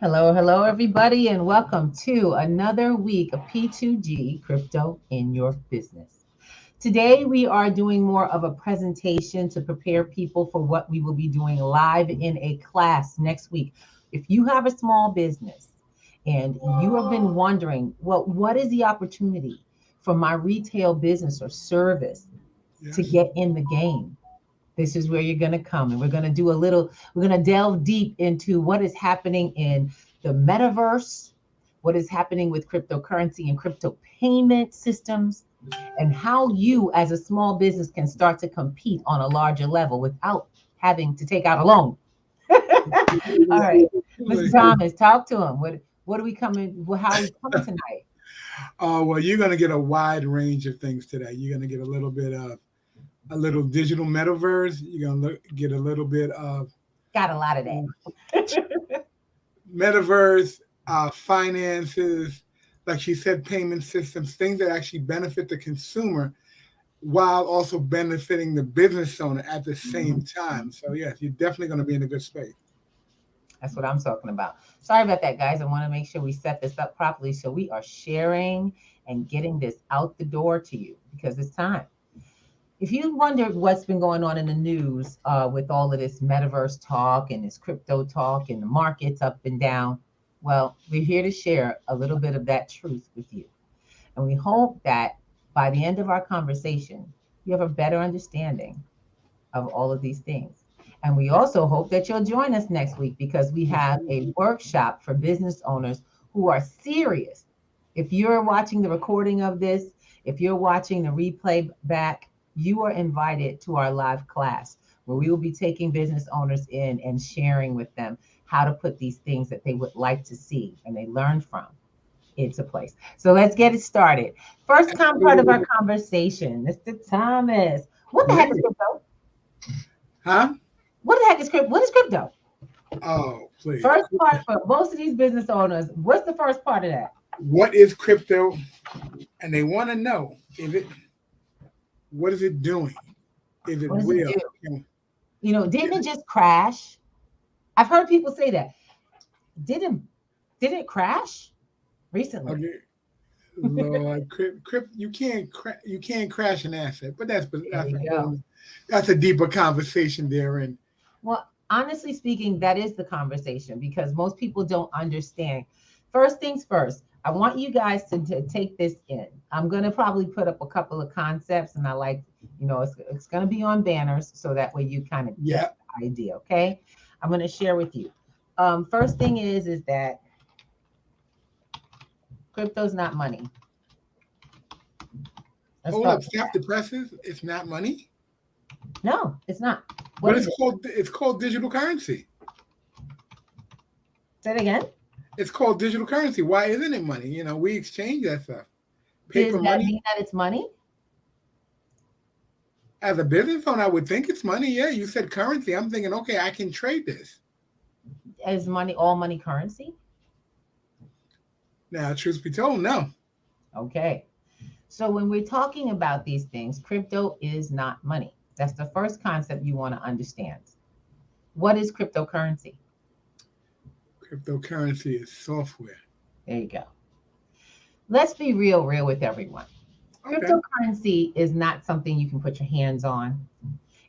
Hello, hello, everybody, and welcome to another week of P2G Crypto in Your Business. Today, we are doing more of a presentation to prepare people for what we will be doing live in a class next week. If you have a small business and you have been wondering, well, what is the opportunity for my retail business or service to Yes. get in the game? This is where you're going to come, and we're going to delve deep into what is happening in the metaverse, what is happening with cryptocurrency and crypto payment systems, and how you as a small business can start to compete on a larger level without having to take out a loan. All right, Mr. Thomas, talk to him. What are we coming, how are we coming tonight? Well, you're going to get a wide range of things today. You're going to get a little bit of a little digital metaverse. You're going to get a little bit of Got a lot of that. uh, metaverse, finances, like she said, payment systems, things that actually benefit the consumer while also benefiting the business owner at the same time. So, yes, you're definitely going to be in a good space. That's what I'm talking about. Sorry about that, guys. I want to make sure we set this up properly so we are sharing and getting this out the door to you because it's time. If you wondered what's been going on in the news with all of this metaverse talk and this crypto talk and the markets up and down, well, we're here to share a little bit of that truth with you. And we hope that by the end of our conversation, you have a better understanding of all of these things. And we also hope that you'll join us next week because we have a workshop for business owners who are serious. If you're watching the recording of this, if you're watching the replay back, you are invited to our live class where we will be taking business owners in and sharing with them how to put these things that they would like to see and they learn from into place. So let's get it started. First part of our Absolutely. conversation, Mr. Thomas. What the Yeah. heck is crypto? Huh? What the heck is crypto? What is crypto? Oh, please. First part for most of these business owners. What's the first part of that? What is crypto? And they want to know what is it doing? Is it What does it real? do? Didn't Is it just crash? I've heard people say that. Didn't did it crash recently? Okay, Lord, you can't crash an asset, but There you go. that's a deeper conversation therein. Well, honestly speaking, that is the conversation because most people don't understand. First things first, I want you guys to take this in. I'm going to probably put up a couple of concepts, and it's going to be on banners so that way you kind of get Yeah, the idea. Okay. I'm going to share with you. First thing is that crypto's not money. Let's hold start up, with stop that. the presses. It's not money, No, it's not. What but is it? it's called digital currency. Say it again. It's called digital currency. Why isn't it money? We exchange that stuff. Does Paper that money mean that it's money? as a business owner, I would think it's money. Yeah, you said currency. I'm thinking, okay, I can trade this. Is money all money currency? Now, truth be told, no. Okay. So when we're talking about these things, crypto is not money. That's the first concept you want to understand. What is cryptocurrency? Cryptocurrency is software. There you go. Let's be real with everyone. Okay. Cryptocurrency is not something you can put your hands on.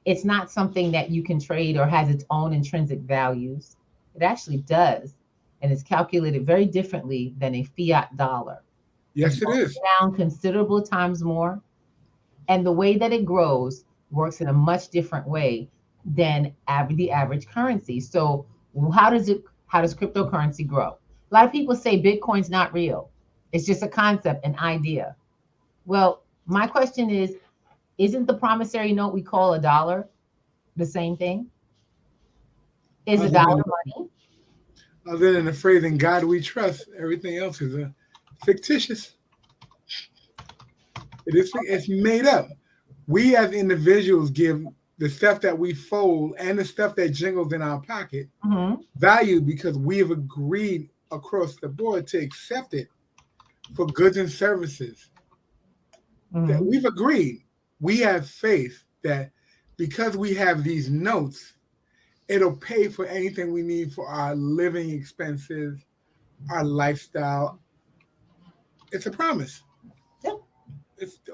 It's not something that you can trade or has its own intrinsic values. It actually does, and is calculated very differently than a fiat dollar. It Yes, it goes is. down considerable times more, and the way that it grows works in a much different way than the average currency. So how does cryptocurrency grow? A lot of people say Bitcoin's not real. It's just a concept, an idea. Well, my question is, isn't the promissory note we call a dollar the same thing? Is a Other dollar than money? the phrase "in God we trust," everything else is fictitious. It's made up. We as individuals give the stuff that we fold and the stuff that jingles in our pocket Hmm. value because we have agreed across the board to accept it for goods and services. That Hmm. we've agreed. We have faith that because we have these notes it'll pay for anything we need for our living expenses, our lifestyle. It's a promise. Yep.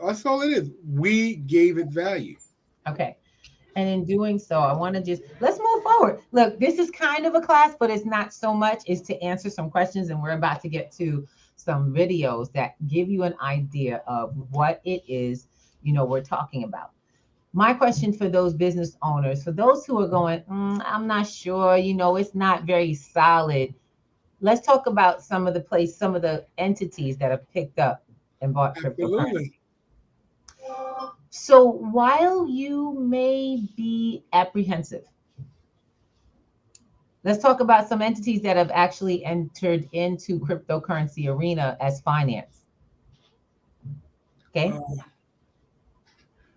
That's all it is. We gave it value. Okay. And in doing so, I want to just let's move forward. Look, this is kind of a class, but it's not so much. It's to answer some questions, and we're about to get to some videos that give you an idea of what it is, we're talking about. My question for those business owners, for those who are going, I'm not sure, it's not very solid. Let's talk about some of the entities that have picked up and bought cryptocurrency. Absolutely. So while you may be apprehensive, let's talk about some entities that have actually entered into cryptocurrency arena as finance. Okay.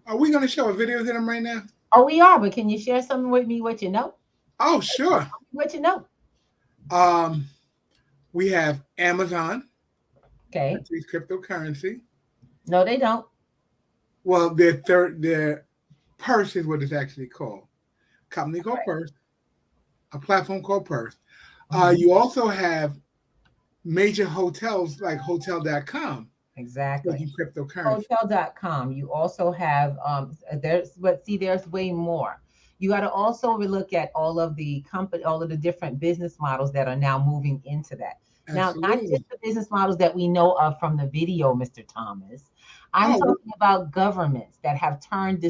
Are we going to show a video of them right now? Oh, we are, but can you share something with me, what you know? Oh, sure. What you know? We have Amazon. Okay. That's cryptocurrency. No, they don't. Well, their Purse is what it's actually called. Company called Purse. A platform called Purse. You also have major hotels like Hotel.com. Exactly. Cryptocurrency. Hotel.com. You also have there's way more. You got to also look at all of the different business models that are now moving into that. Absolutely. Now, not just the business models that we know of from the video, Mr. Thomas. I'm talking about governments that have turned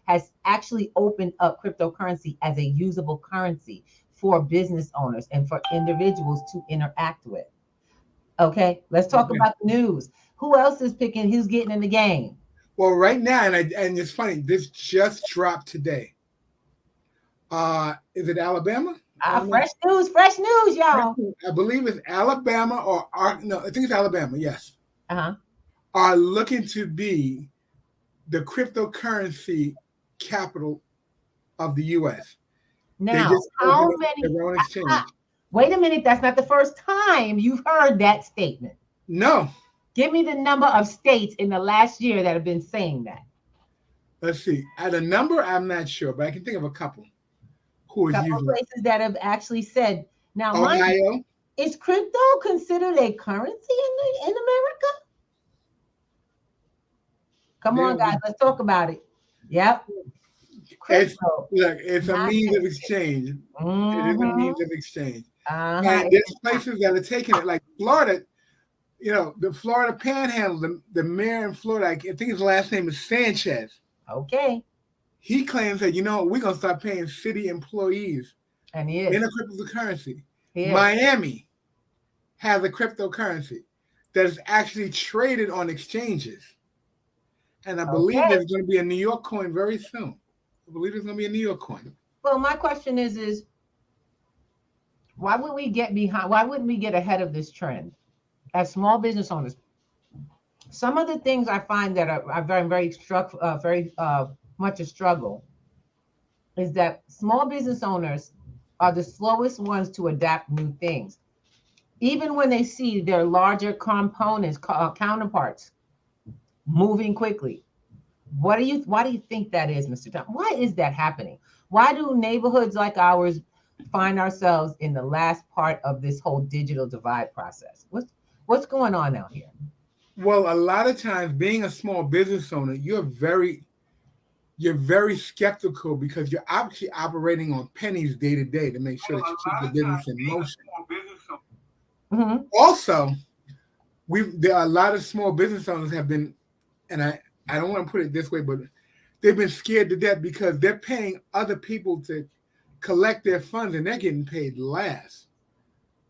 has actually opened up cryptocurrency as a usable currency for business owners and for individuals to interact with. Okay, let's talk about the news. Who else is picking? Who's getting in the game? Well, right now, and it's funny, this just dropped today. Is it Alabama? Fresh news, y'all. I believe it's Alabama no, I think it's Alabama. Yes. Are looking to be the cryptocurrency capital of the U.S. Now, how many? Wait a minute. That's not the first time you've heard that statement. No. Give me the number of states in the last year that have been saying that. Let's see. At a number, I'm not sure, but I can think of a couple. Couple places that have actually said. Now, Ohio. Is crypto considered a currency in America? Come on, guys. Let's talk about it. Yep. It's a means of exchange. It is a means of exchange. And there's places that are taking it, like Florida. The Florida Panhandle, the mayor in Florida, I think his last name is Sanchez. Okay. He claims that, we're going to start paying city employees and he is. in a cryptocurrency. Miami has a cryptocurrency that is actually traded on exchanges. And I believe there's going to be a New York coin very soon. I believe there's going to be a New York coin. Well, my question is why would we get behind? Why wouldn't we get ahead of this trend as small business owners? Some of the things I find that are very much a struggle is that small business owners are the slowest ones to adapt new things. Even when they see their larger counterparts moving quickly. Why do you think that is, Mr. Tom? Why is that happening? Why do neighborhoods like ours find ourselves in the last part of this whole digital divide process? What's going on out here? Well, a lot of times being a small business owner, you're very skeptical because you're actually operating on pennies day to day to make sure that you keep the business in motion. Mm-hmm. Also, there are a lot of small business owners have been, and I don't want to put it this way, but they've been scared to death because they're paying other people to collect their funds and they're getting paid last.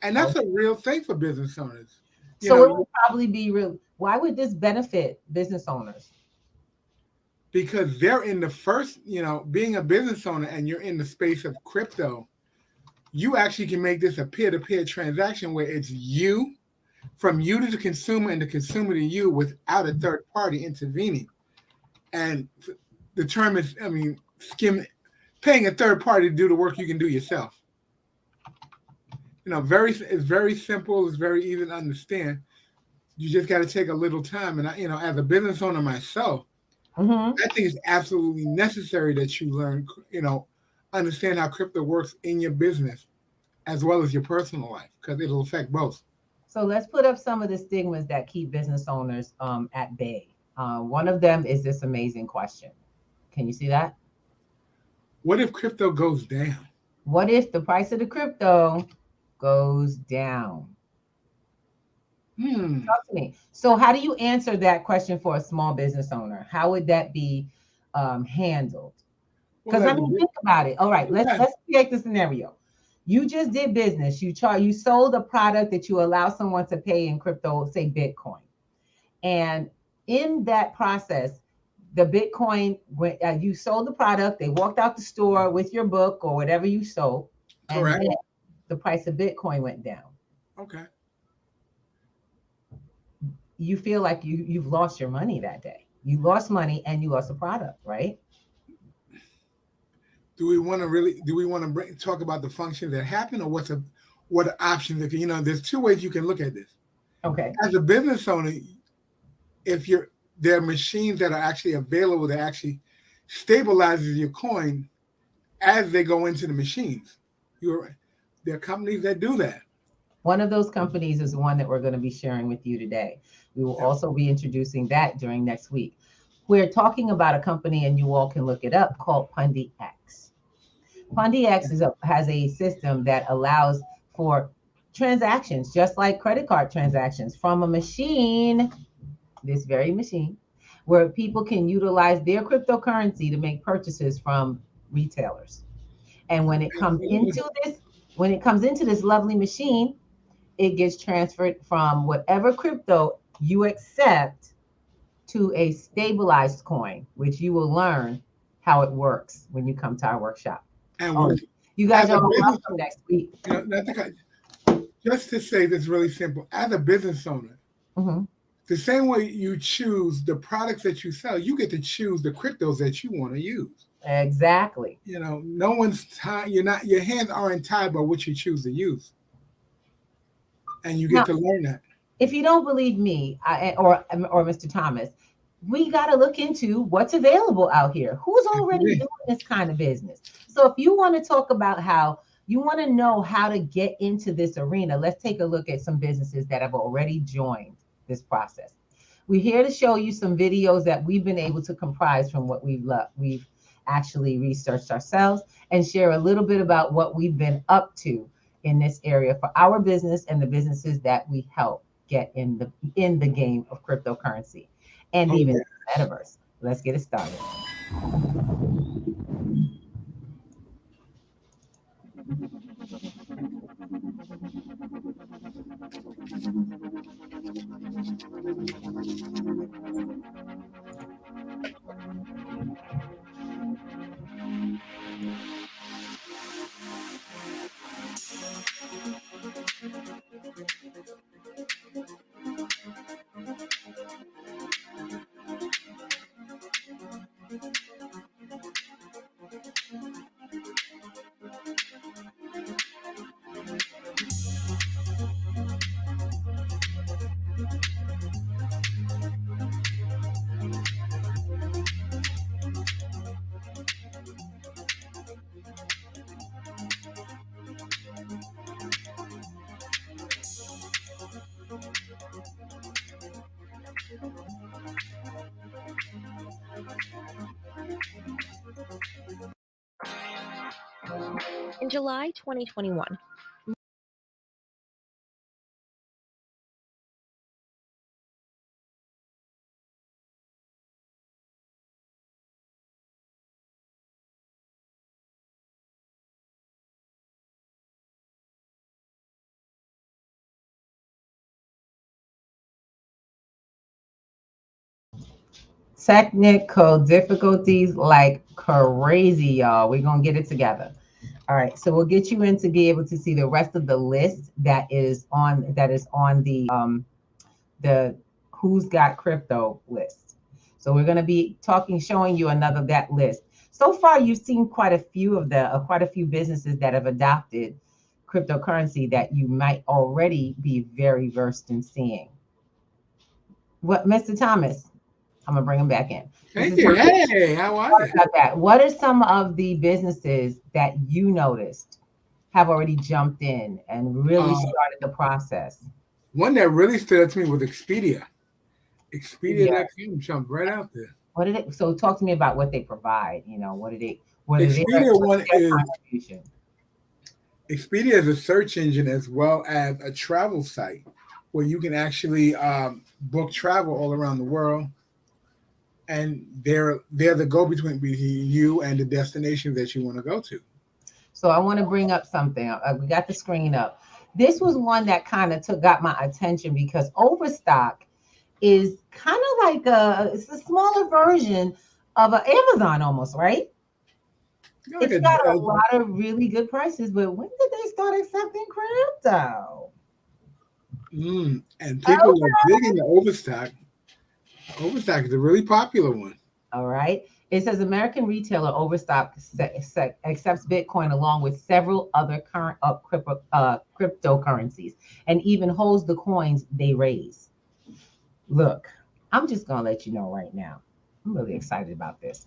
And that's a real thing for business owners. So it would probably be real. Why would this benefit business owners? Because they're in the first, being a business owner and you're in the space of crypto, you actually can make this a peer-to-peer transaction where it's you, from you to the consumer and the consumer to you without a third party intervening. And the term is, paying a third party to do the work you can do yourself. It's very simple. It's very easy to understand. You just got to take a little time. And as a business owner myself, I think it's absolutely necessary that you learn, understand how crypto works in your business as well as your personal life, because it'll affect both. So let's put up some of the stigmas that keep business owners at bay. One of them is this amazing question. Can you see that? What if crypto goes down? What if the price of the crypto goes down? Talk to me. So how do you answer that question for a small business owner? How would that be handled? Because Well, I mean, think about it. All right, let's create the scenario. You just did business. You sold a product that you allow someone to pay in crypto, say Bitcoin. And in that process, the Bitcoin, you sold the product, they walked out the store with your book or whatever you sold, and correct. then the price of Bitcoin went down. Okay. You feel like you've lost your money that day. You lost money and you lost a product, right? Do we want to talk about the functions that happen, or what are options that there's two ways you can look at this. Okay. As a business owner, if there are machines that are actually available that actually stabilizes your coin as they go into the machines. There are companies that do that. One of those companies is one that we're going to be sharing with you today. We will also be introducing that during next week. We're talking about a company, and you all can look it up, called PundyX. PundyX has a system that allows for transactions, just like credit card transactions, from a machine, this very machine, where people can utilize their cryptocurrency to make purchases from retailers. And when it comes into this lovely machine, it gets transferred from whatever crypto you accept to a stabilized coin, which you will learn how it works when you come to our workshop. And you guys are welcome next week. Just to say this really simple, as a business owner, the same way you choose the products that you sell, you get to choose the cryptos that you want to use. Exactly. No one's tied. Your hands aren't tied by what you choose to use. And you get to learn that. If you don't believe me or Mr. Thomas, we got to look into what's available out here. Who's already doing this kind of business? So if you want to talk about how you want to know how to get into this arena, let's take a look at some businesses that have already joined this process. We're here to show you some videos that we've been able to comprise from what we've actually researched ourselves, and share a little bit about what we've been up to in this area for our business and the businesses that we help get in the game of cryptocurrency and even the metaverse. Let's get it started. In July 2021, Technical difficulties like crazy, y'all. We're gonna get it together. All right, so we'll get you in to be able to see the rest of the list that is on the Who's Got Crypto list. So we're gonna be showing you another that list. So far, you've seen quite a few businesses that have adopted cryptocurrency that you might already be very versed in seeing. What, Mr. Thomas? I'm gonna bring him back in. Thank you. Hey, how are you? About that. What are some of the businesses that you noticed have already jumped in and really started the process? One that really stood out to me was Expedia. Yeah. Expedia.com jumped right out there. What did it? So talk to me about what they provide. You know, what is Expedia their contribution? Expedia is a search engine as well as a travel site where you can actually book travel all around the world, and they're the go-between you and the destination that you want to go to. So I want to bring up something. We got the screen up. This was one that kind of got my attention because Overstock is kind of like it's a smaller version of an Amazon almost, right? It's got a lot of really good prices, but when did they start accepting crypto? And people are digging the Overstock. Overstock is a really popular one. All right. It says American retailer Overstock accepts Bitcoin along with several other current cryptocurrencies and even holds the coins they raise. Look, I'm just going to let you know right now. I'm really excited about this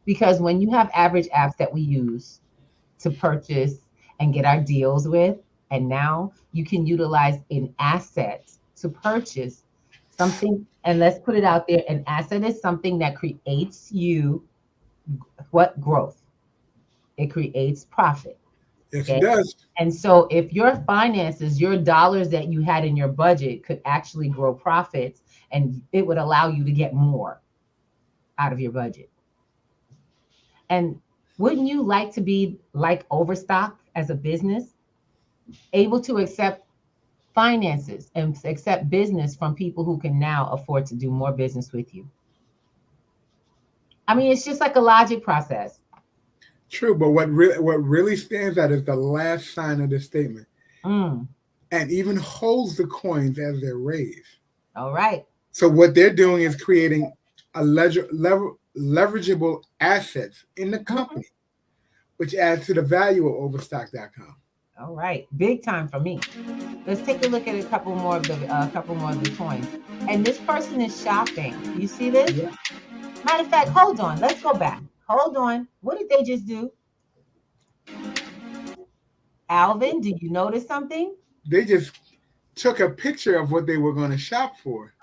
because when you have average apps that we use to purchase and get our deals with, and now you can utilize an asset to purchase something. And let's put it out there. An asset is something that creates you what growth? It creates profit. Yes, it does. And so if your finances, your dollars that you had in your budget could actually grow profits, and it would allow you to get more out of your budget. And wouldn't you like to be like Overstock as a business, able to accept finances and accept business from people who can now afford to do more business with you? I mean, it's just like a logic process. True, but what really stands out is the last sign of the statement, and even holds the coins as they're raised. All right. So what they're doing is creating a leverageable assets in the company, which adds to the value of Overstock.com. All right, big time for me. Let's take a look at a couple more of the coins. And this person is shopping. You see this? Yeah. Matter of fact, hold on. Let's go back. Hold on. What did they just do? Alvin, did you notice something? They just took a picture of what they were going to shop for.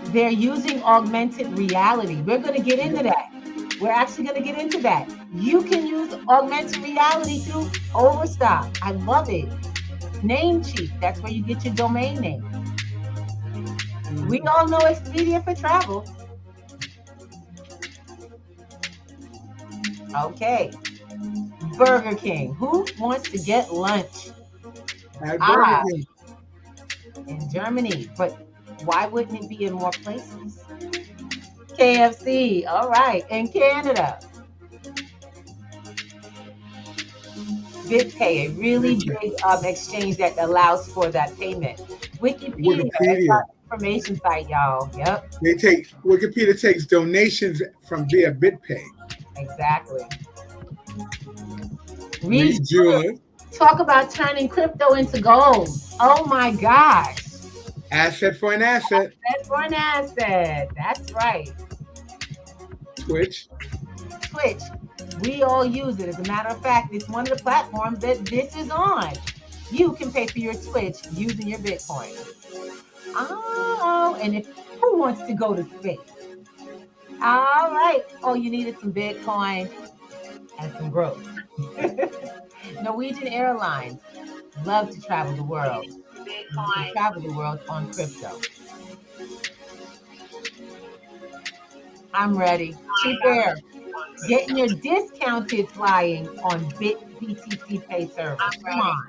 They're using augmented reality. We're going to get into that. We're actually going to get into that. You can use augmented reality through Overstock. I love it. Namecheap. That's where you get your domain name. We all know Expedia for travel. Okay. Burger King. Who wants to get lunch? At Burger King. In Germany. But why wouldn't it be in more places? KFC. All right. In Canada. BitPay, a really big exchange that allows for that payment. Wikipedia. That's our information site, y'all. Yep. Wikipedia takes donations from via BitPay. Exactly. Talk about turning crypto into gold. Oh my gosh. Asset for an asset. Asset for an asset. That's right. Twitch. We all use it. As a matter of fact, it's one of the platforms that this is on. You can pay for your Twitch using your Bitcoin. Oh, and who wants to go to space? All right. Oh, you needed some Bitcoin and some growth. Norwegian Airlines love to travel the world. Bitcoin. Travel the world on crypto. I'm ready. Cheap Air. Getting your discounted flying on BTC Pay service. Come on.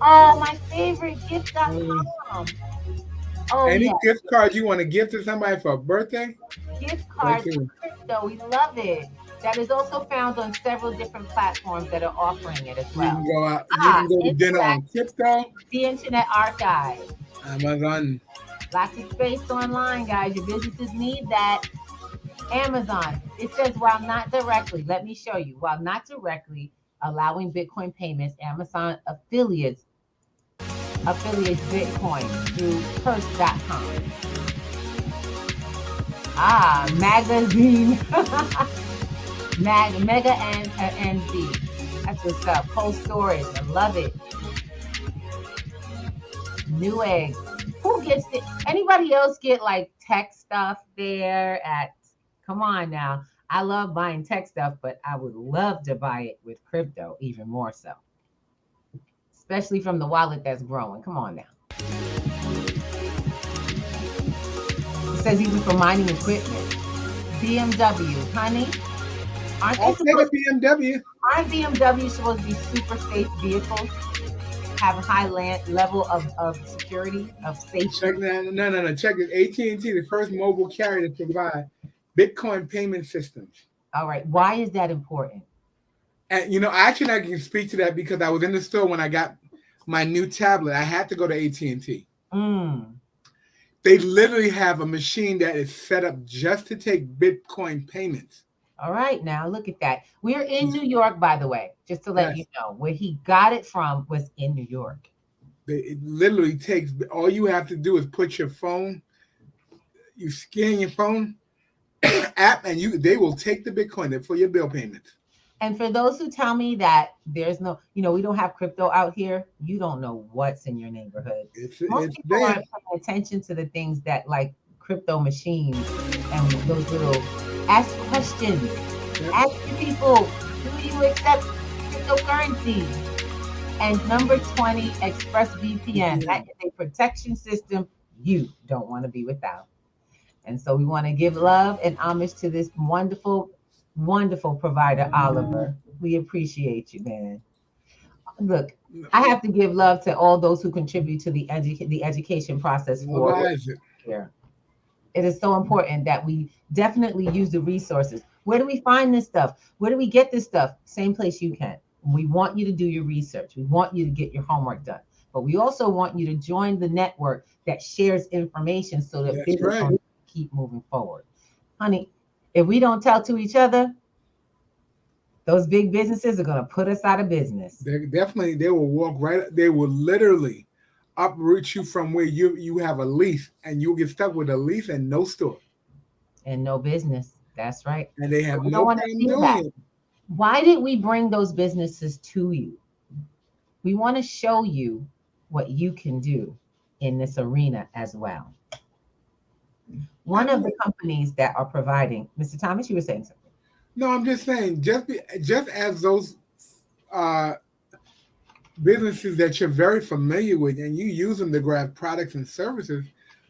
Oh, my favorite gift.com. Any gift card you want to give to somebody for a birthday? Gift card for crypto. We love it. That is also found on several different platforms that are offering it as well. You can go out. You can go to dinner on crypto. The Internet Archive. Amazon. Lots of space online, guys. Your businesses need that. Amazon. It says while not directly, let me show you. While not directly allowing Bitcoin payments, Amazon affiliates affiliates Bitcoin through purse.com. Ah, magazine. Mega and NZ. That's what's up. Cold storage. I love it. Newegg. Who gets it? Anybody else get like tech stuff there at, come on now. I love buying tech stuff, but I would love to buy it with crypto even more so. Especially from the wallet that's growing. Come on now. It says even for mining equipment. BMW, honey. I'll take a BMW. Aren't BMW supposed to be super safe vehicles? Have a high level of security, of safety? Check that. No. Check it. AT&T, the first mobile carrier to provide Bitcoin payment systems. All right. Why is that important? And actually, I can speak to that because I was in the store when I got my new tablet. I had to go to AT&T. They literally have a machine that is set up just to take Bitcoin payments. All right, now look at that. We're in New York, by the way, just to let you know. Where he got it from was in New York. It literally takes, all you have to do is put your phone, you scan your phone app, and they will take the Bitcoin for your bill payments. And for those who tell me that there's no, we don't have crypto out here, you don't know what's in your neighborhood. Most people aren't paying attention to the things that like crypto machines and those little, ask questions. Yep. Ask the people, do you accept cryptocurrency? And number 20, ExpressVPN. That is a protection system you don't want to be without. And so we want to give love and homage to this wonderful, wonderful provider, Oliver. We appreciate you, man. Look, I have to give love to all those who contribute to the education process for here. It is so important that we definitely use the resources. Where do we find this stuff? Where do we get this stuff? Same place you can. We want you to do your research. We want you to get your homework done. But we also want you to join the network that shares information so that business keep moving forward. Honey, if we don't tell to each other, those big businesses are going to put us out of business. They will walk right. They will literally uproot you from where you have a lease, and you'll get stuck with a lease and no store. And no business. That's right. And they have no problem doing it. Why did we bring those businesses to you? We want to show you what you can do in this arena as well. One of the companies that are providing, Mr. Thomas, you were saying something. No, I'm just saying, just as those businesses that you're very familiar with and you use them to grab products and services,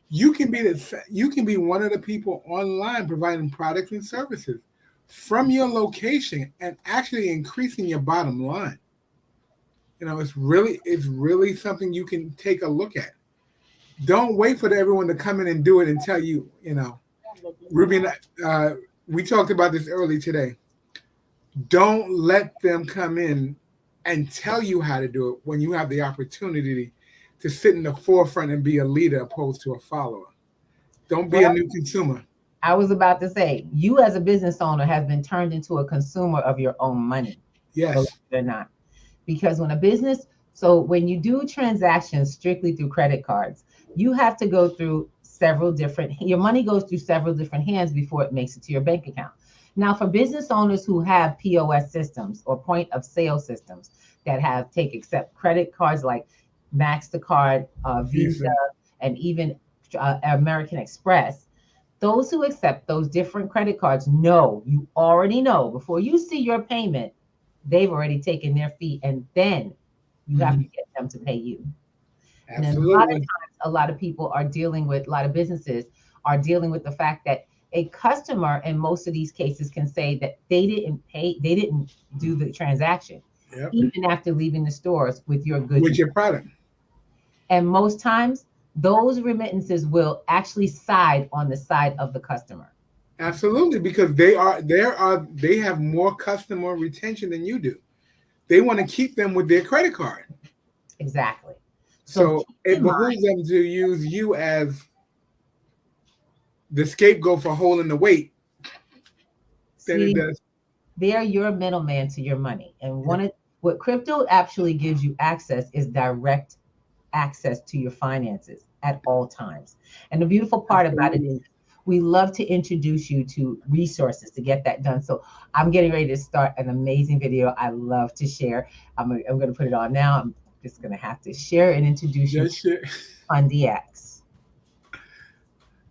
you can be one of the people online providing products and services from your location and actually increasing your bottom line. It's really something you can take a look at. Don't wait for everyone to come in and do it and tell you, Ruby and I, we talked about this early today. Don't let them come in and tell you how to do it when you have the opportunity to sit in the forefront and be a leader opposed to a follower. Don't be a new consumer. I was about to say, you as a business owner have been turned into a consumer of your own money. Yes. They're not. Because when you do transactions strictly through credit cards, you have to go through your money goes through several different hands before it makes it to your bank account. Now, for business owners who have POS systems or point of sale systems that accept credit cards like MasterCard, Visa, and even American Express, those who accept those different credit cards you already know before you see your payment, they've already taken their fee, and then you have to get them to pay you. Absolutely. And a lot of times, a lot of businesses are dealing with the fact that a customer in most of these cases can say that they didn't do the transaction, even after leaving the stores with your goods. With your product. And most times, those remittances will actually side on the side of the customer. Absolutely, because they have more customer retention than you do. They want to keep them with their credit card. Exactly. So it behooves them to use you as the scapegoat for holding the weight. They're your middleman to your money. And what crypto actually gives you access is direct access to your finances at all times. And the beautiful part about it is we love to introduce you to resources to get that done. So I'm getting ready to start an amazing video I love to share. I'm going to put it on now. I'm just going to have to share and introduce you to FundyX.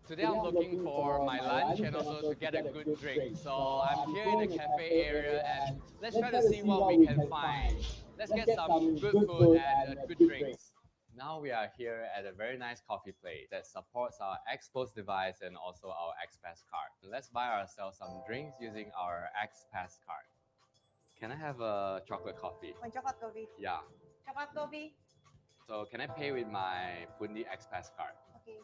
Today I'm looking for my lunch and also to get a good drink. So I'm here in the cafe area and let's try to see what we can find. Let's get some good food and good drinks. Now we are here at a very nice coffee place that supports our XPOS device and also our XPass card. Let's buy ourselves some drinks using our XPass card. Can I have a chocolate coffee? One chocolate coffee. Yeah. Chocolate coffee. So can I pay with my Pundi XPass card? Okay.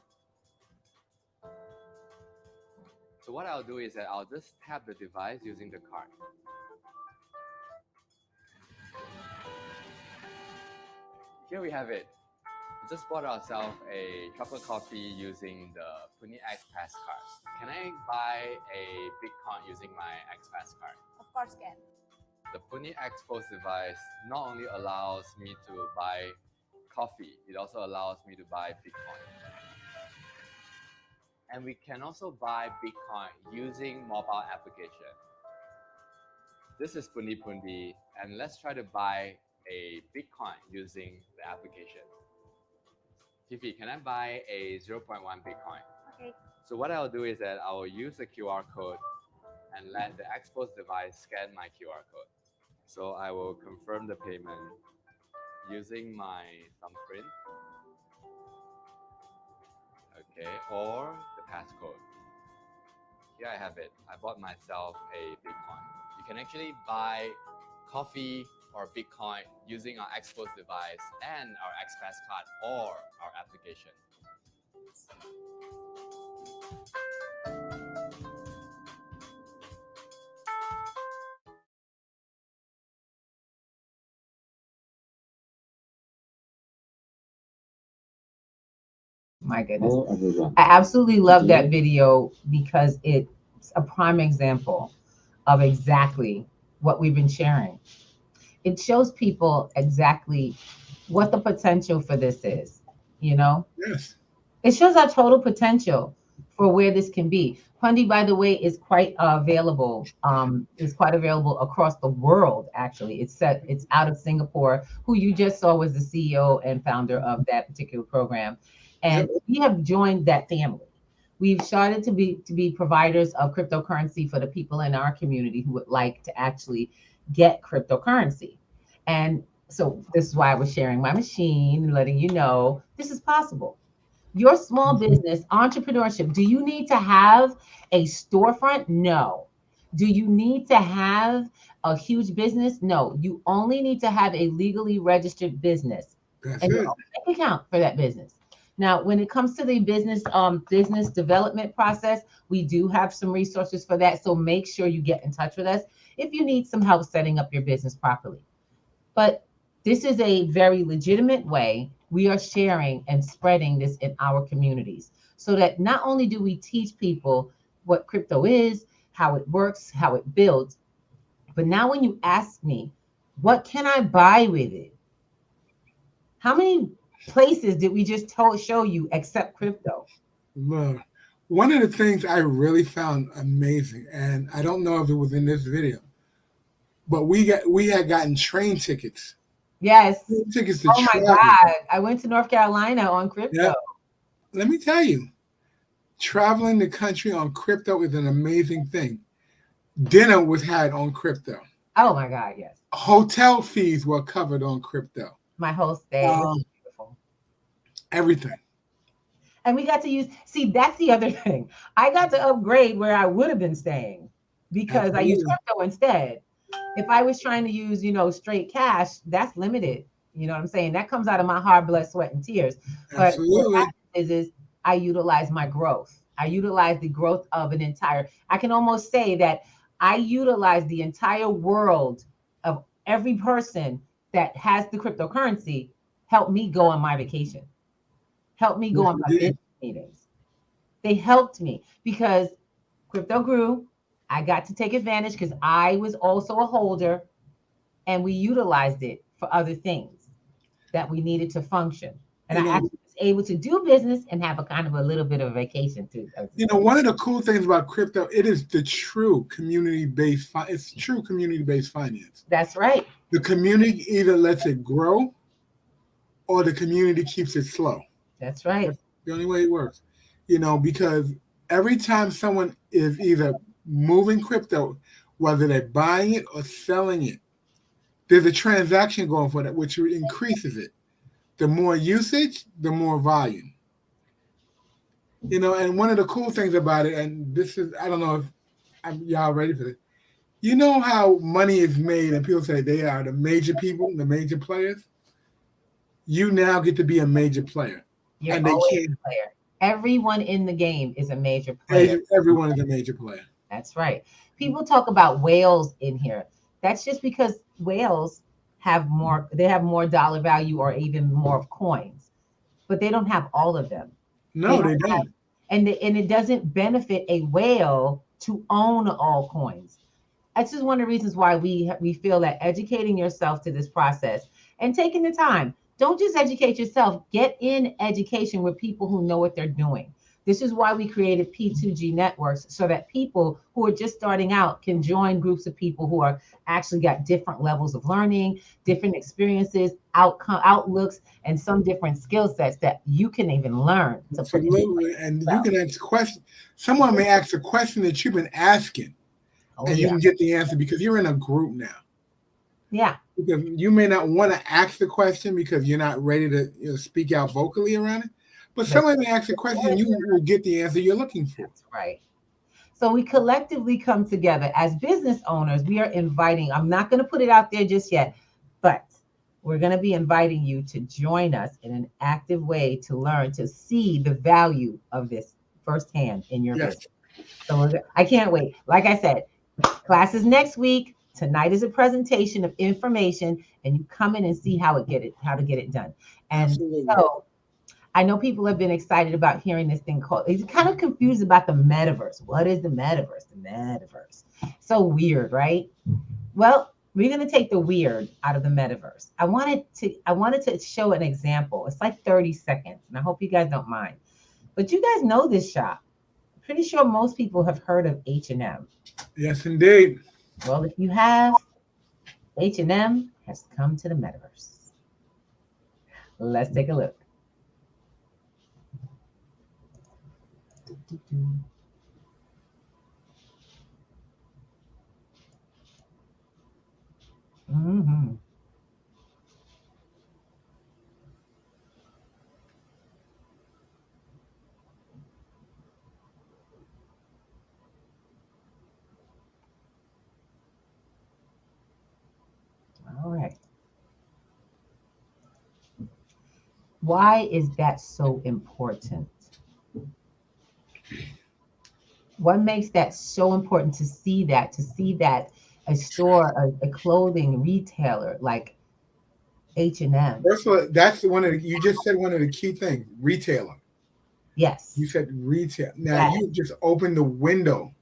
So what I'll do is that I'll just tap the device using the card. Here we have it. We just bought ourselves a chocolate coffee using the Puni XPass card. Can I buy a Bitcoin using my XPass card? Of course can. The Puni XPoS device not only allows me to buy coffee, it also allows me to buy Bitcoin. And we can also buy Bitcoin using mobile application. This is Pundi Pundi, and let's try to buy a Bitcoin using the application. Fifi, can I buy a 0.1 Bitcoin? Okay. So what I'll do is that I will use the QR code and let the XPoS device scan my QR code. So I will confirm the payment using my thumbprint. Okay, or the passcode. Here I have it. I bought myself a Bitcoin. You can actually buy coffee or Bitcoin using our XPoS device and our XPass card or our application. My goodness. I absolutely love that video because it's a prime example of exactly what we've been sharing. It shows people exactly what the potential for this is, you know? Yes. It shows our total potential for where this can be. Pundi, by the way, is quite available. Is quite available across the world. Actually, it's out of Singapore. Who you just saw was the CEO and founder of that particular program, and we have joined that family. We've started to be providers of cryptocurrency for the people in our community who would like to actually get cryptocurrency, and so this is why I was sharing my machine and letting you know this is possible. Your small business entrepreneurship, do you need to have a storefront? No. Do you need to have a huge business? No. You only need to have a legally registered business and your own bank account for that business. Now, when it comes to the business development process, we do have some resources for that. So make sure you get in touch with us if you need some help setting up your business properly. But this is a very legitimate way we are sharing and spreading this in our communities so that not only do we teach people what crypto is, how it works, how it builds, but now when you ask me, what can I buy with it? How many places did we just show you except crypto? Look, one of the things I really found amazing, and I don't know if it was in this video, but we had gotten train tickets. Yes. Tickets to my God. I went to North Carolina on crypto. Yep. Let me tell you, traveling the country on crypto is an amazing thing. Dinner was had on crypto. Oh my God, yes. Hotel fees were covered on crypto. My whole stay was beautiful. Everything. And we got to use, see, that's the other thing. I got to upgrade where I would have been staying because I used crypto instead. If I was trying to use, straight cash, that's limited. You know what I'm saying? That comes out of my hard blood, sweat, and tears. But what happens is I utilize my growth. I utilize the growth of an entire, I can almost say that I utilize the entire world of every person that has the cryptocurrency help me go on my vacation. Help me go on my business meetings. They helped me because crypto grew. I got to take advantage because I was also a holder and we utilized it for other things that we needed to function. And I actually was able to do business and have a kind of a little bit of a vacation too. One of the cool things about crypto, it is the true community-based. It's true community-based finance. That's right. The community either lets it grow, or the community keeps it slow. That's right. That's the only way it works. Because every time someone is either moving crypto, whether they're buying it or selling it, there's a transaction going for that, which increases it. The more usage, the more volume. And one of the cool things about it, and this is, I don't know if y'all ready for this. You know how money is made and people say they are the major people, the major players? You now get to be a major player. You're always a player. Everyone in the game is a major player. Everyone is a major player. That's right. People talk about whales in here. That's just because whales have more dollar value or even more of coins, but they don't have all of them. No, they don't. And it doesn't benefit a whale to own all coins. That's just one of the reasons why we feel that educating yourself to this process and taking the time. Don't just educate yourself. Get in education with people who know what they're doing. This is why we created P2G networks, so that people who are just starting out can join groups of people who are actually got different levels of learning, different experiences, outlooks, and some different skill sets that you can even learn. Absolutely. And you can ask questions. Someone may ask a question that you've been asking, and you can get the answer because you're in a group now. Yeah. Because you may not want to ask the question because you're not ready to speak out vocally around it. But someone may ask a question and you will get the answer you're looking for. That's right. So we collectively come together as business owners. We are inviting, I'm not going to put it out there just yet, but we're going to be inviting you to join us in an active way to learn, to see the value of this firsthand in your business. So I can't wait. Like I said, class is next week. Tonight is a presentation of information, and you come in and see how to get it done. And absolutely. So I know people have been excited about hearing this thing called, it's kind of confused about the metaverse. What is the metaverse? The metaverse. So weird, right? Well, we're going to take the weird out of the metaverse. I wanted to show an example. It's like 30 seconds, and I hope you guys don't mind. But you guys know this shop. I'm pretty sure most people have heard of H&M. Yes, indeed. Well, if you have, H&M has come to the metaverse. Let's take a look. Mm-hmm. All right. Why is that so important? What makes that so important to see that a store, a clothing retailer like H&M? First of all, that's you just said one of the key things, retailer. Yes. You said retail. Now you just opened the window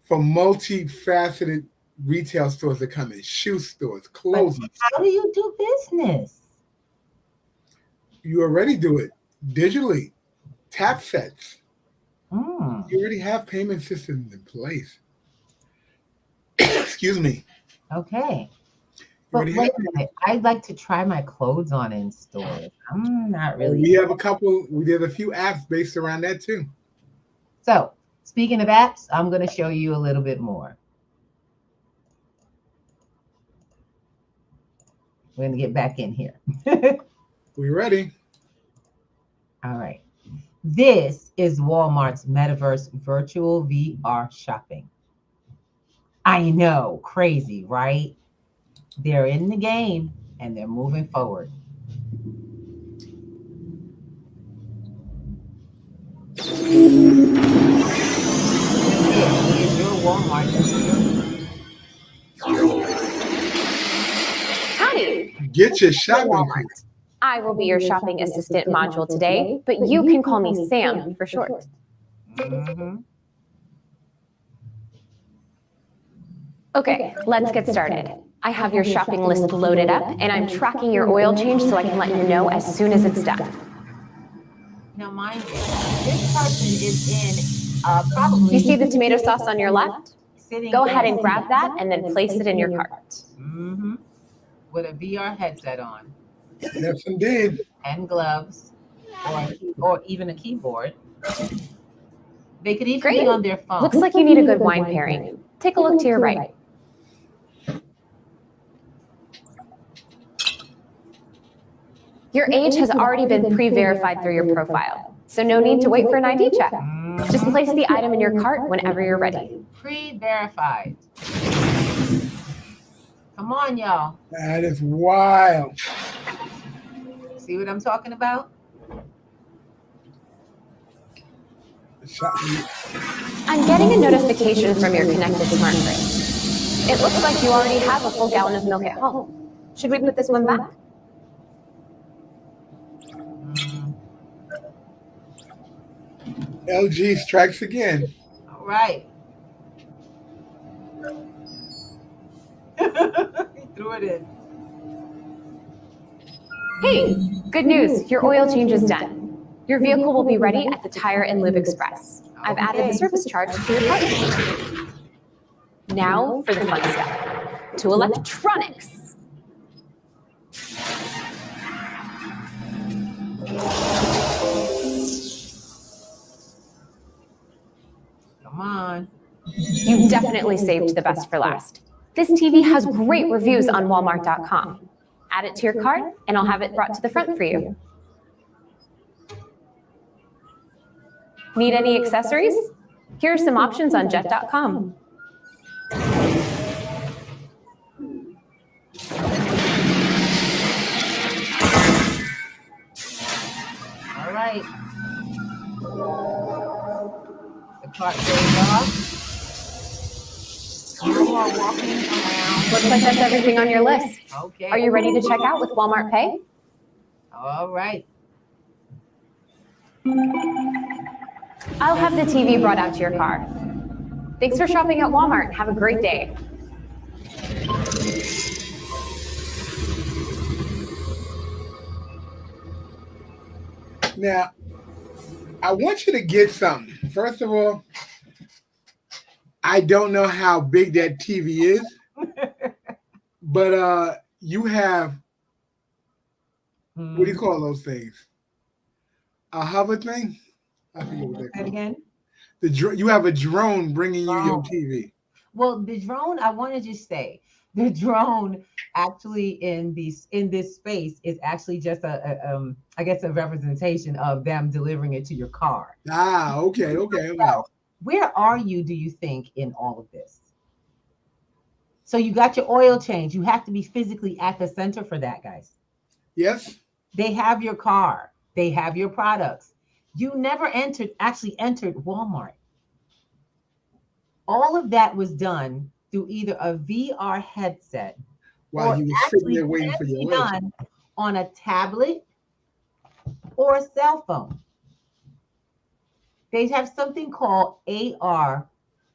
for multifaceted retail stores that come in, shoe stores, clothing. How do you do business? You already do it digitally, tap sets. Mm. You already have payment systems in place. Excuse me. Okay. But wait a minute. I'd like to try my clothes on in stores. I'm not really. We have we did a few apps based around that too. So speaking of apps, I'm going to show you a little bit more. We're going to get back in here. We're ready. All right. This is Walmart's Metaverse virtual VR shopping. I know, crazy, right? They're in the game and they're moving forward. Here's your Walmart. Howdy. Get your shopping. I will be your shopping assistant module today, but you can call me Sam for short. Mm-hmm. Okay, let's get started. I have your shopping list loaded up, and I'm tracking your oil change so I can let you know as soon as it's done. Now, mind you, this person is in probably. You see the tomato sauce on your left? Sitting Go ahead and grab that and then place it in your cart. Mm-hmm. With a VR headset on. Yes, indeed. And gloves, or even a keyboard. They could even be on their phone. Looks like you need a good wine pairing. Take a look to your right. Your age has already been pre-verified through your profile, so no need to wait for an ID check. Just place the item in your cart whenever you're ready. Pre-verified. Come on, y'all. That is wild. See what I'm talking about? I'm getting a notification from your connected smart fridge. It looks like you already have a full gallon of milk at home. Should we put this one back? LG strikes again. All right. He threw it in. Hey, good news. Your oil change is done. Your vehicle will be ready at the Tire and Lube Express. I've added the service charge to your cart. Now for the fun stuff. To electronics. Come on. You definitely saved the best for last. This TV has great reviews on Walmart.com. Add it to your cart, and I'll have it brought to the front for you. Need any accessories? Here are some options on Jet.com. All right. The cart goes off. You are walking around. Looks like that's everything on your list. Okay. Are you ready to check out with Walmart Pay? All right. I'll have the TV brought out to your car. Thanks for shopping at Walmart. Have a great day. Now, I want you to get something. First of all, I don't know how big that TV is, but you have, what do you call those things? A hover thing? I forget what they call it. Again? You have a drone bringing you your TV. Well, the drone, I want to just say, the drone actually in this space is actually just a representation of them delivering it to your car. Ah, okay. So, where are you, do you think, in all of this? So you got your oil change. You have to be physically at the center for that, guys. Yes. They have your car. They have your products. You never actually entered Walmart. All of that was done through either a VR headset While you were sitting there waiting for your oil change. On a tablet or a cell phone. They have something called AR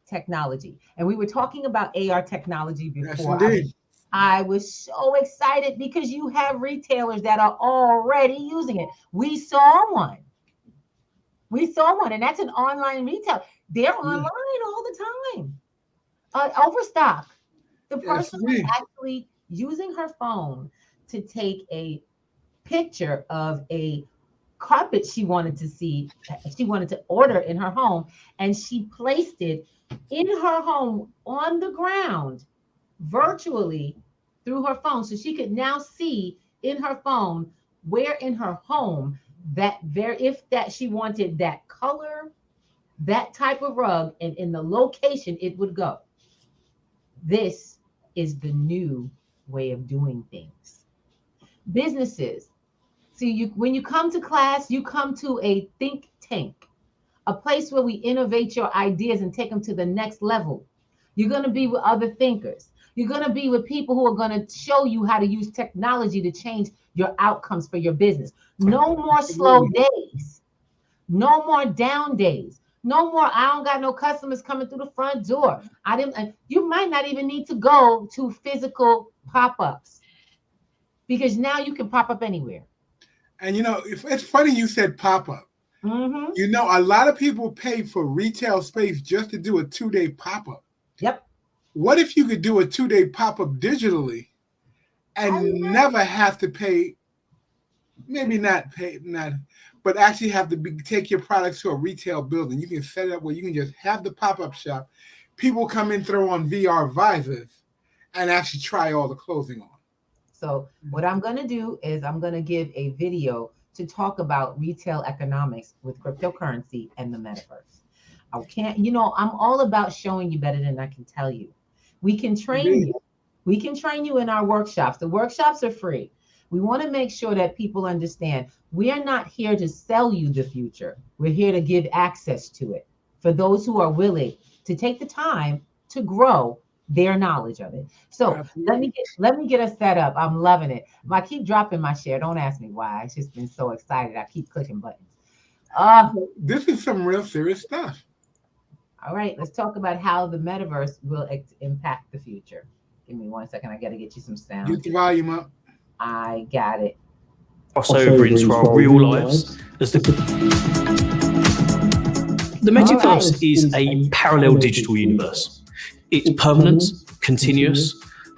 technology. And we were talking about AR technology before. Yes, indeed. I was so excited because you have retailers that are already using it. We saw one, and that's an online retailer. They're online all the time. Overstock. The person was actually using her phone to take a picture of a carpet she wanted to see. She wanted to order in her home, and she placed it in her home on the ground virtually through her phone, so she could now see in her phone where in her home if she wanted that color, that type of rug, and in the location it would go. This is the new way of doing things. Businesses. See, when you come to class, you come to a think tank, a place where we innovate your ideas and take them to the next level. You're going to be with other thinkers. You're going to be with people who are going to show you how to use technology to change your outcomes for your business. No more slow days. No more down days. No more, I don't got no customers coming through the front door. You might not even need to go to physical pop-ups, because now you can pop up anywhere. And it's funny you said pop-up. Mm-hmm. A lot of people pay for retail space just to do a 2-day pop-up. Yep. What if you could do a 2-day pop-up digitally and never have to pay, maybe not pay, but actually have to take your products to a retail building? You can set it up where you can just have the pop-up shop. People come in, throw on VR visors, and actually try all the clothing on. So what I'm going to do is I'm going to give a video to talk about retail economics with cryptocurrency and the metaverse. I can't, I'm all about showing you better than I can tell you. We can train you. We can train you in our workshops. The workshops are free. We want to make sure that people understand we are not here to sell you the future. We're here to give access to it for those who are willing to take the time to grow their knowledge of it. So let me get us set up. I'm loving it. I keep dropping my share. Don't ask me why. It's just been so excited. I keep clicking buttons. This is some real serious stuff. All right, let's talk about how the metaverse will impact the future. Give me 1 second. I got to get you some sound. Get the volume up. I got it. Crossover into our real lives as the metaverse is a parallel digital universe. It's permanent, continuous,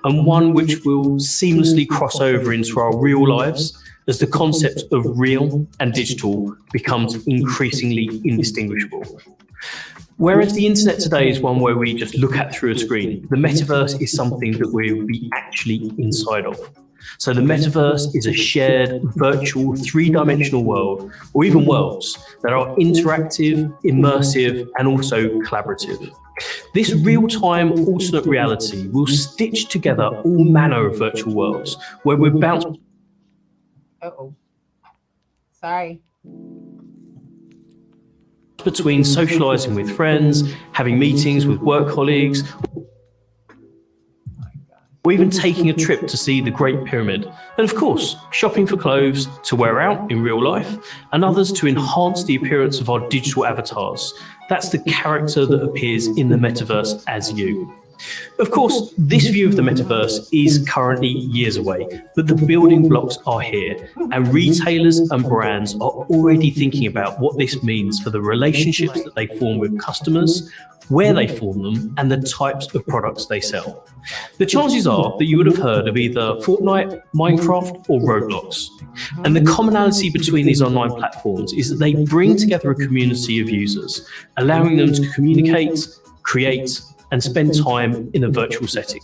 and one which will seamlessly cross over into our real lives as the concept of real and digital becomes increasingly indistinguishable. Whereas the internet today is one where we just look at through a screen, the metaverse is something that we'll be actually inside of. So the metaverse is a shared, virtual, three-dimensional world, or even worlds, that are interactive, immersive, and also collaborative. This real-time alternate reality will stitch together all manner of virtual worlds, where we're bounced... Sorry. Between socializing with friends, having meetings with work colleagues, or even taking a trip to see the Great Pyramid, and of course, shopping for clothes to wear out in real life, and others to enhance the appearance of our digital avatars. That's the character that appears in the metaverse as you. Of course, this view of the metaverse is currently years away, but the building blocks are here, and retailers and brands are already thinking about what this means for the relationships that they form with customers, where they form them, and the types of products they sell. The chances are that you would have heard of either Fortnite, Minecraft, or Roblox. And the commonality between these online platforms is that they bring together a community of users, allowing them to communicate, create, and spend time in a virtual setting.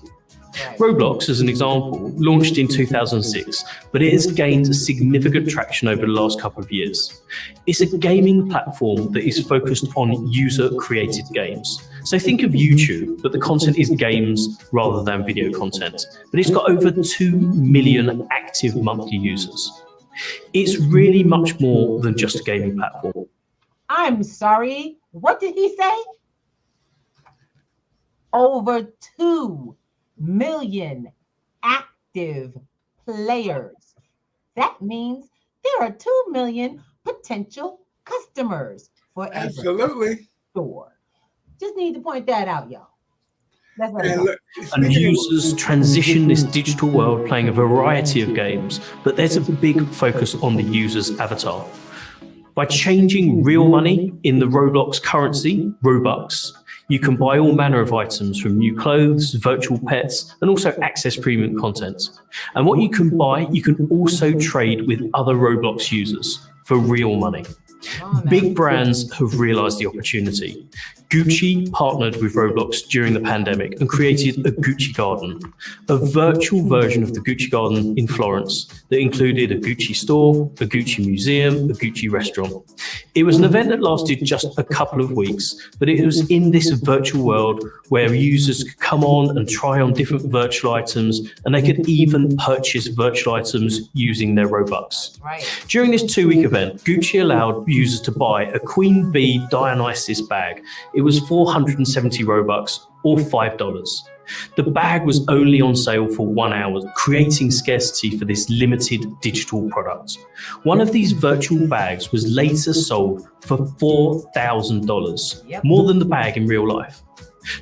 Roblox, as an example, launched in 2006, but it has gained significant traction over the last couple of years. It's a gaming platform that is focused on user-created games. So think of YouTube, but the content is games rather than video content. But it's got over 2 million active monthly users. It's really much more than just a gaming platform. I'm sorry, what did he say? Over 2 million active players. That means there are 2 million potential customers for absolutely store. Just need to point that out, y'all. That's what and users transition this digital world playing a variety of games, but there's a big focus on the user's avatar. By changing real money in the Roblox currency, Robux, you can buy all manner of items, from new clothes, virtual pets, and also access premium content. And what you can buy, you can also trade with other Roblox users for real money. Big brands have realized the opportunity. Gucci partnered with Roblox during the pandemic and created a Gucci Garden, a virtual version of the Gucci Garden in Florence that included a Gucci store, a Gucci museum, a Gucci restaurant. It was an event that lasted just a couple of weeks, but it was in this virtual world where users could come on and try on different virtual items, and they could even purchase virtual items using their Robux. During this 2-week event, Gucci allowed users to buy a Queen Bee Dionysus bag. It was 470 Robux, or $5. The bag was only on sale for 1 hour, creating scarcity for this limited digital product. One of these virtual bags was later sold for $4,000, more than the bag in real life.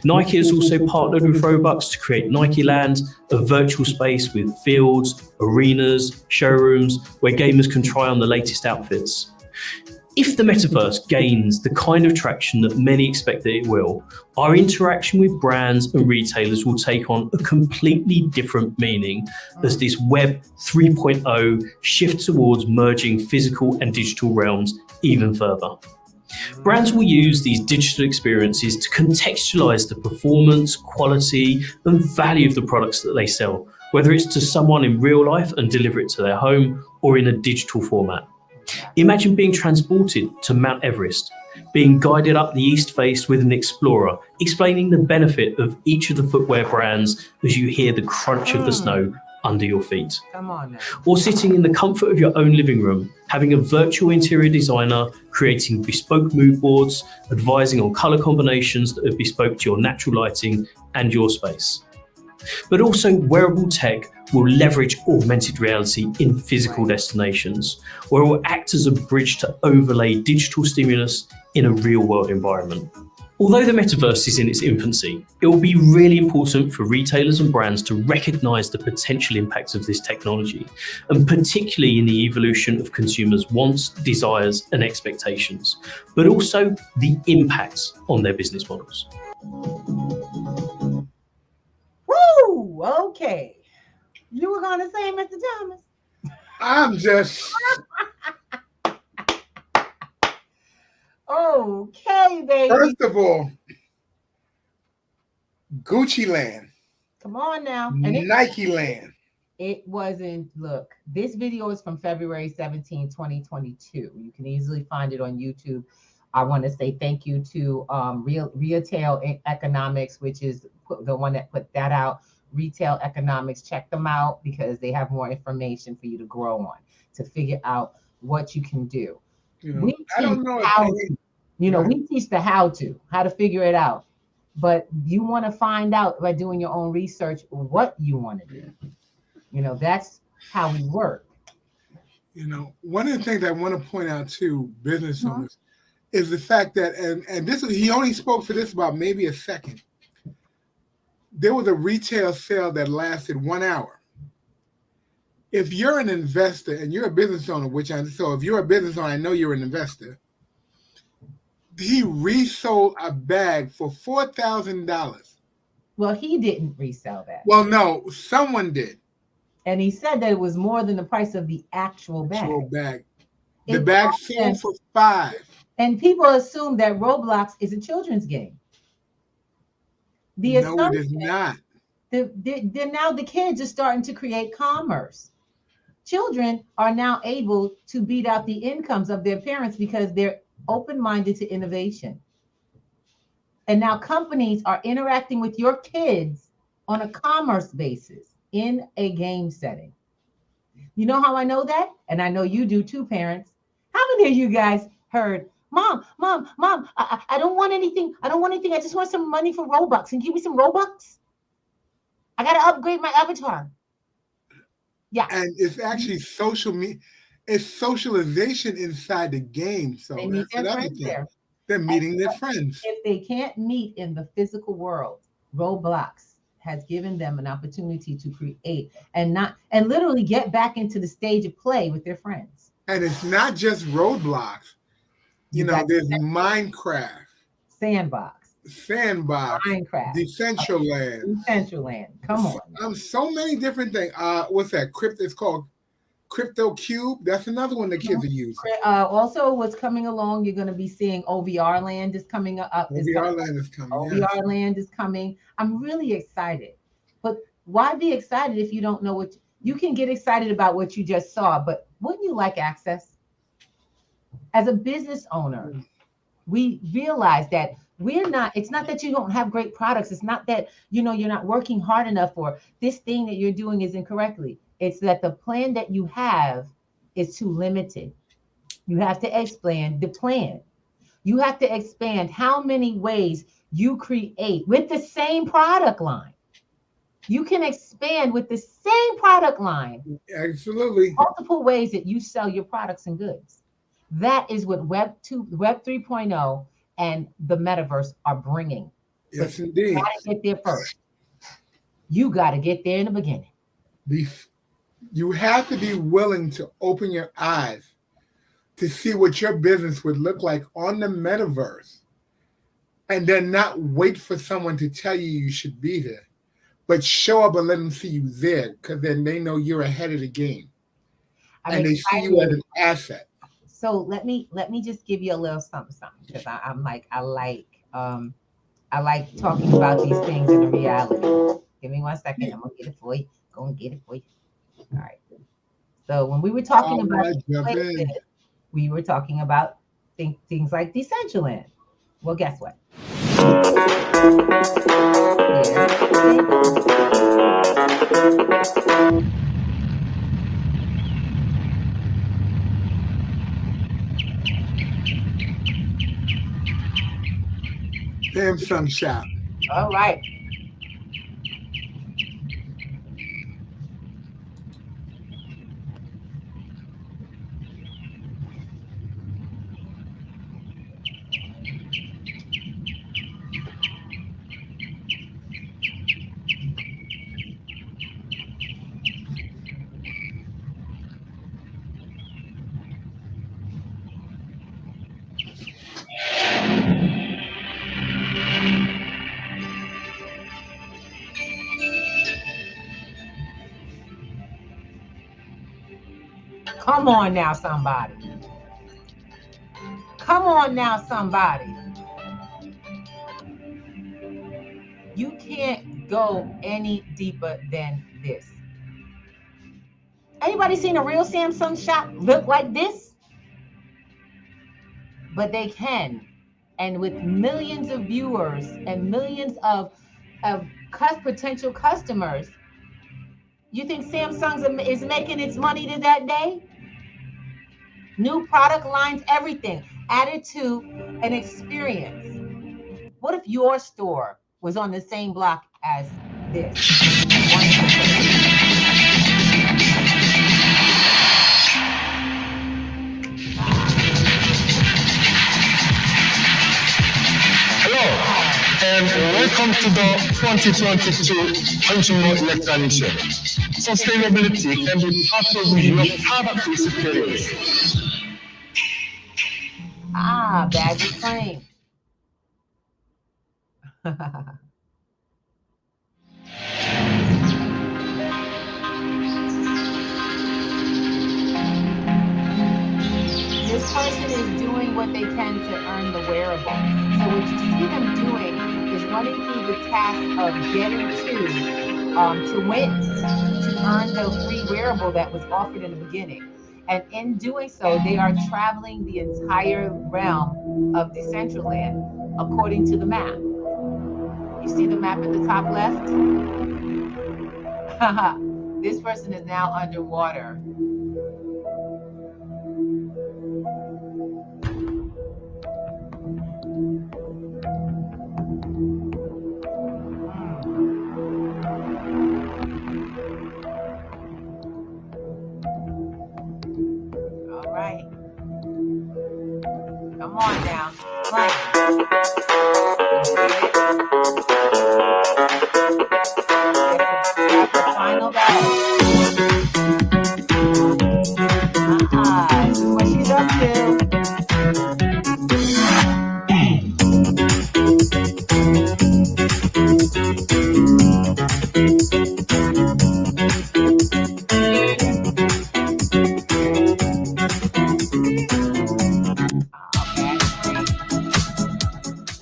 Nike has also partnered with Robux to create Nike Land, a virtual space with fields, arenas, showrooms where gamers can try on the latest outfits. If the metaverse gains the kind of traction that many expect that it will, our interaction with brands and retailers will take on a completely different meaning as this Web 3.0 shifts towards merging physical and digital realms even further. Brands will use these digital experiences to contextualize the performance, quality, and value of the products that they sell, whether it's to someone in real life and deliver it to their home or in a digital format. Imagine being transported to Mount Everest, being guided up the east face with an explorer, explaining the benefit of each of the footwear brands as you hear the crunch of the snow under your feet. Come on now. Or sitting in the comfort of your own living room, having a virtual interior designer creating bespoke mood boards, advising on color combinations that are bespoke to your natural lighting and your space. But also wearable tech will leverage augmented reality in physical destinations, where it will act as a bridge to overlay digital stimulus in a real-world environment. Although the metaverse is in its infancy, it will be really important for retailers and brands to recognize the potential impacts of this technology, and particularly in the evolution of consumers' wants, desires, and expectations, but also the impacts on their business models. Woo! Okay. You were going to say, Mr. Thomas? I'm just. Okay, baby. First of all, Gucci Land. Come on now. And Nike Land. It wasn't, look, this video is from February 17, 2022. You can easily find it on YouTube. I want to say thank you to Retail Economics, which is the one that put that out. Retail Economics, check them out because they have more information for you to grow on, to figure out what you can do. I don't know how to, we teach the how to figure it out. But you want to find out by doing your own research what you want to do. That's how we work. One of the things I want to point out to business owners is the fact that, and this he only spoke for this about maybe a second. There was a retail sale that lasted 1 hour. If you're an investor and you're a business owner, so if you're a business owner, I know you're an investor. He resold a bag for $4,000. Well, he didn't resell that. Well, no, someone did. And he said that it was more than the price of the actual bag. The bag sold for $5,000. And people assume that Roblox is a children's game. No, it is not. Now the kids are starting to create commerce. Children are now able to beat out the incomes of their parents because they're open-minded to innovation. And now companies are interacting with your kids on a commerce basis in a game setting. You know how I know that? And I know you do too, parents. How many of you guys heard, Mom, I don't want anything. I just want some money for Robux. Can you give me some Robux? I got to upgrade my avatar. Yeah. And it's actually social media. It's socialization inside the game. So they meet their friends there. They're meeting their friends. If they can't meet in the physical world, Roblox has given them an opportunity to create and literally get back into the stage of play with their friends. And it's not just Roblox. There's Minecraft, Sandbox, Minecraft, Decentraland. Come on. So many different things. What's that? It's called Crypto Cube. That's another one the kids are using. Also, what's coming along, you're going to be seeing OVR Land is coming up. OVR Land is coming. OVR Land is coming. I'm really excited. But why be excited if you don't know what you can get excited about what you just saw? But wouldn't you like access? As a business owner, we realize that it's not that you don't have great products. It's not that, you're not working hard enough or this thing that you're doing is incorrectly. It's that the plan that you have is too limited. You have to expand the plan. You have to expand how many ways you create with the same product line. You can expand with the same product line. Absolutely. Multiple ways that you sell your products and goods. That is what Web 3.0 and the Metaverse are bringing Yes, You indeed. got to get there first. You got to get there in the beginning. You have to be willing to open your eyes to see what your business would look like on the metaverse, and then not wait for someone to tell you should be there, but show up and let them see you there, because then they know you're ahead of the game. And they see you as an asset. So let me just give you a little something, because I like talking about these things in the reality. Give me 1 second. I'm gonna get it for you. Gonna get it for you. All right. So when we were talking about places, we were talking about things like Decentraland. Well, guess what? Samsung shop. All right. Come on now, somebody. Come on now, somebody. You can't go any deeper than this. Anybody seen a real Samsung shop look like this? But they can. And with millions of viewers and millions of potential customers, you think Samsung is making its money to that day? New product lines, everything added to an experience. What if your store was on the same block as this? Hello, and welcome to the 2022 Consumer Electronics Show. Sustainability can be part of your product experience. Badger claim. This person is doing what they can to earn the wearable. So what you see them doing is running through the task of getting to win, to earn the free wearable that was offered in the beginning. And in doing so, they are traveling the entire realm of Decentraland according to the map. You see the map at the top left? This person is now underwater. All right. Come on now. Right. Final battle. This is what she's up to.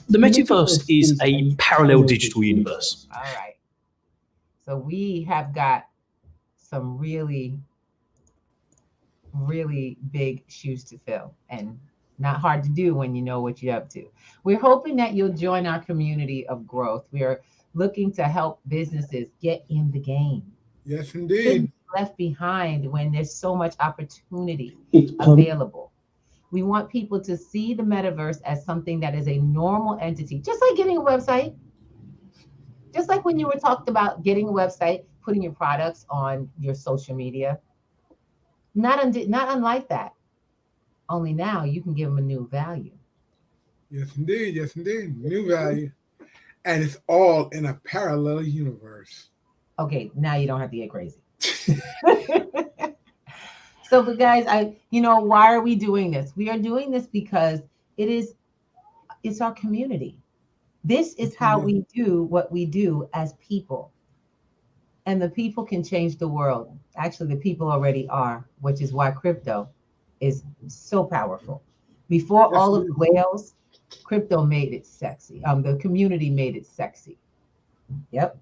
The metaverse is a parallel digital universe. All right. So we have got some really, really big shoes to fill, and not hard to do when you know what you're up to. We're hoping that you'll join our community of growth. We are looking to help businesses get in the game. Yes, indeed. Left behind when there's so much opportunity available. We want people to see the metaverse as something that is a normal entity, just like getting a website. Just like when you were talked about getting a website, putting your products on your social media. Not unlike that. Only now you can give them a new value. Yes, indeed. Yes, indeed. New value. And it's all in a parallel universe. Okay, now you don't have to get crazy. So, but guys, why are we doing this? We are doing this because it's our community. This is how we do what we do as people. And the people can change the world. Actually, the people already are, which is why crypto is so powerful. Before all of the whales, crypto made it sexy. The community made it sexy. Yep.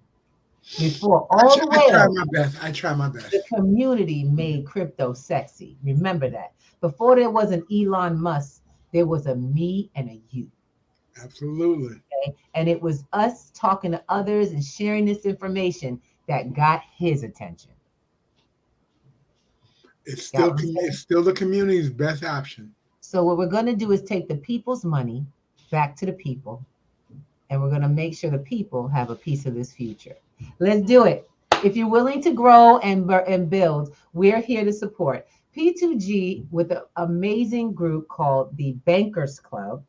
Before all the whales, I try my best. the community made crypto sexy. Remember that. Before there was an Elon Musk, there was a me and a you. Absolutely. Okay? And it was us talking to others and sharing this information that got his attention. It's still the community's best option. So what we're going to do is take the people's money back to the people, and we're going to make sure the people have a piece of this future. Let's do it. If you're willing to grow and build, we're here to support. P2G with an amazing group called the Bankers Club.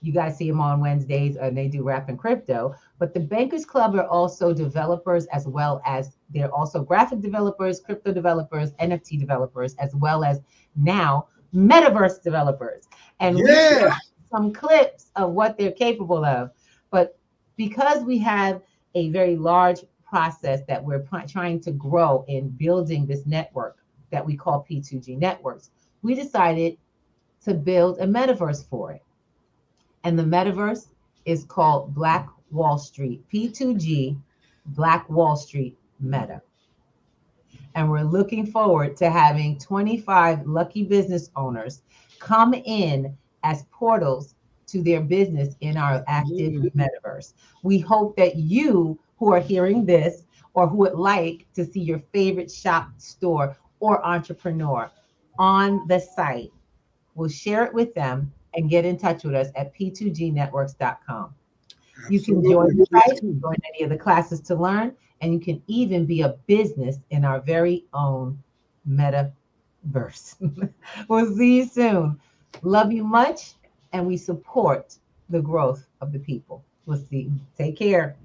You guys see them on Wednesdays, and they do rap and crypto. But the Bankers Club are also developers, as well as they're also graphic developers, crypto developers, NFT developers, as well as now Metaverse developers. And we have some clips of what they're capable of. But because we have a very large process that we're trying to grow in building this network that we call P2G Networks, we decided to build a metaverse for it. And the metaverse is called Black Wall Street, P2G, Black Wall Street Meta. And we're looking forward to having 25 lucky business owners come in as portals to their business in our active metaverse. We hope that you who are hearing this or who would like to see your favorite shop, store, or entrepreneur on the site will share it with them and get in touch with us at p2gnetworks.com. You can join the site, join any of the classes to learn, and you can even be a business in our very own metaverse. We'll see you soon. Love you much, and we support the growth of the people. We'll see. Take care.